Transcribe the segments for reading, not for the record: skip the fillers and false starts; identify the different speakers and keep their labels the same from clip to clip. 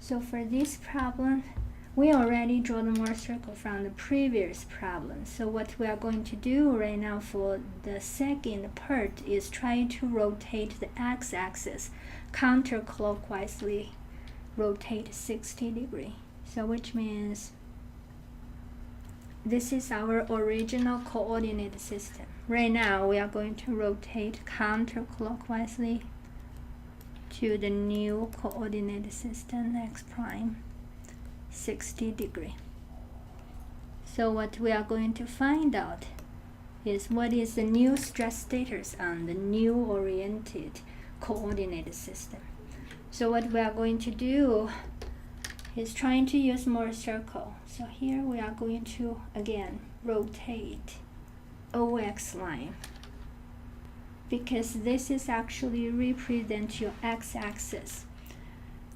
Speaker 1: So for this problem, we already draw the Mohr circle from the previous problem. So what we are going to do right now for the second part is try to rotate the x-axis counterclockwise, rotate 60 degrees. So which means this is our original coordinate system. Right now we are going to rotate counterclockwise to the new coordinate system x prime 60 degrees. So what we are going to find out is what is the new stress status on the new oriented coordinate system. So what we are going to do is trying to use Mohr circle. So here we are going to again rotate OX line, because this is actually represent your x-axis.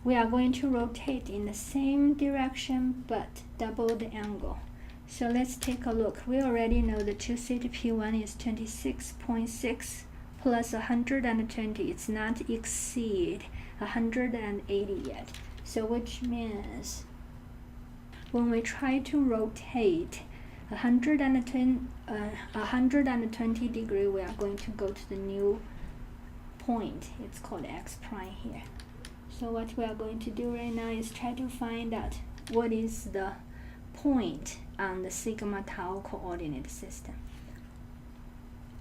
Speaker 1: We are going to rotate in the same direction but double the angle. So let's take a look. We already know the 2 theta P1 is 26.6 plus 120. It's not exceed 180 yet. So which means when we try to rotate 120 degree, we are going to go to the new point. It's called x prime here. So what we are going to do right now is try to find out what is the point on the sigma tau coordinate system.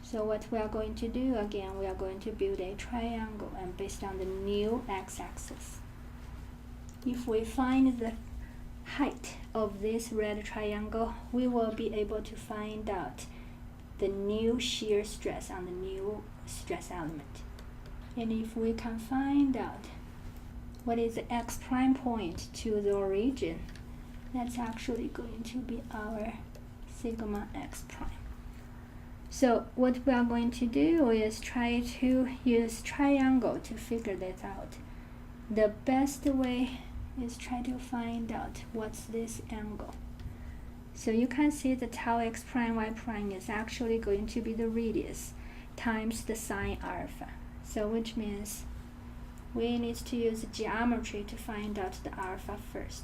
Speaker 1: So what we are going to do, again, we are going to build a triangle and based on the new x-axis. If we find the height of this red triangle, we will be able to find out the new shear stress on the new stress element. And if we can find out what is the x prime point to the origin, that's actually going to be our sigma x prime. So what we are going to do is try to use triangle to figure that out. The best way is try to find out what's this angle. So you can see the tau x prime y prime is actually going to be the radius times the sine alpha. So which means we need to use geometry to find out the alpha first.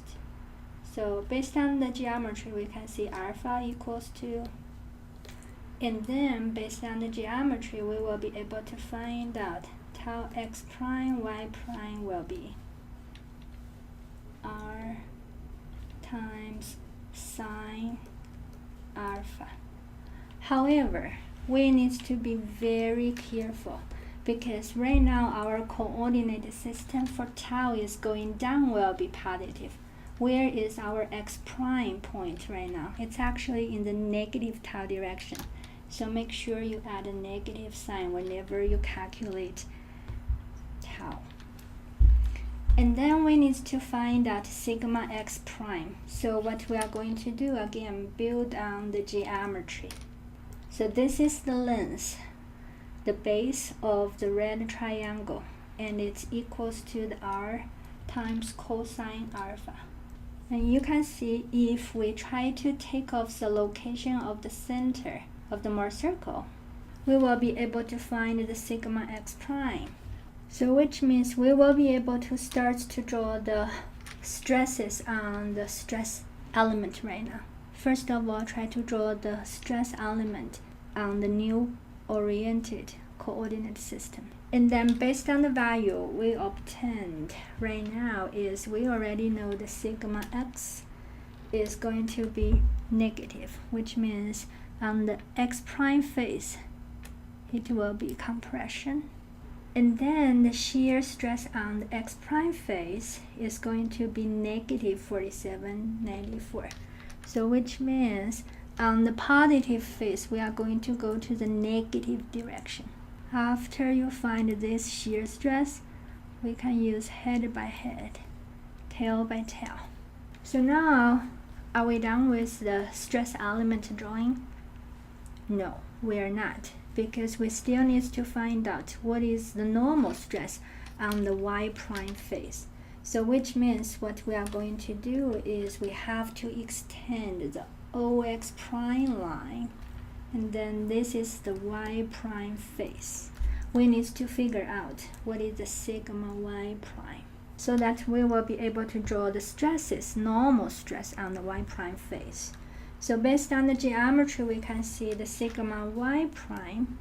Speaker 1: So based on the geometry, we can see alpha equals to, and then based on the geometry, we will be able to find out tau x prime y prime will be r times sine alpha. However, we need to be very careful because right now our coordinate system for tau is going down will be positive. Where is our x prime point right now? It's actually in the negative tau direction. So make sure you add a negative sign whenever you calculate tau. And then we need to find out sigma x prime. So what we are going to do, again, build on the geometry. So this is the length, the base of the red triangle, and it's equals to the r times cosine alpha. And you can see if we try to take off the location of the center of the Mohr circle, we will be able to find the sigma x prime. So which means we will be able to start to draw the stresses on the stress element right now. First of all, try to draw the stress element on the new oriented coordinate system. And then based on the value we obtained right now is we already know the sigma x is going to be negative, which means on the x prime face it will be compression. And then the shear stress on the x prime face is going to be negative 4794. So which means on the positive face we are going to go to the negative direction. After you find this shear stress, we can use head by head, tail by tail. So now, are we done with the stress element drawing? No, we are not, because we still need to find out what is the normal stress on the y prime face. So which means what we are going to do is we have to extend the OX prime line, and then this is the y prime face. We need to figure out what is the sigma y prime. so that we will be able to draw the stresses, normal stress on the y prime face. So based on the geometry, we can see the sigma y prime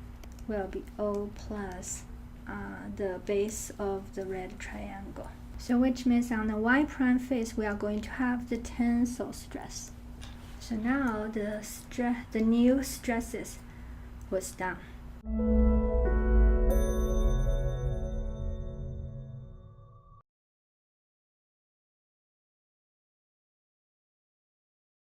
Speaker 1: will be O plus the base of the red triangle. So which means on the y prime face, we are going to have the tensile stress. So now the new stresses was done.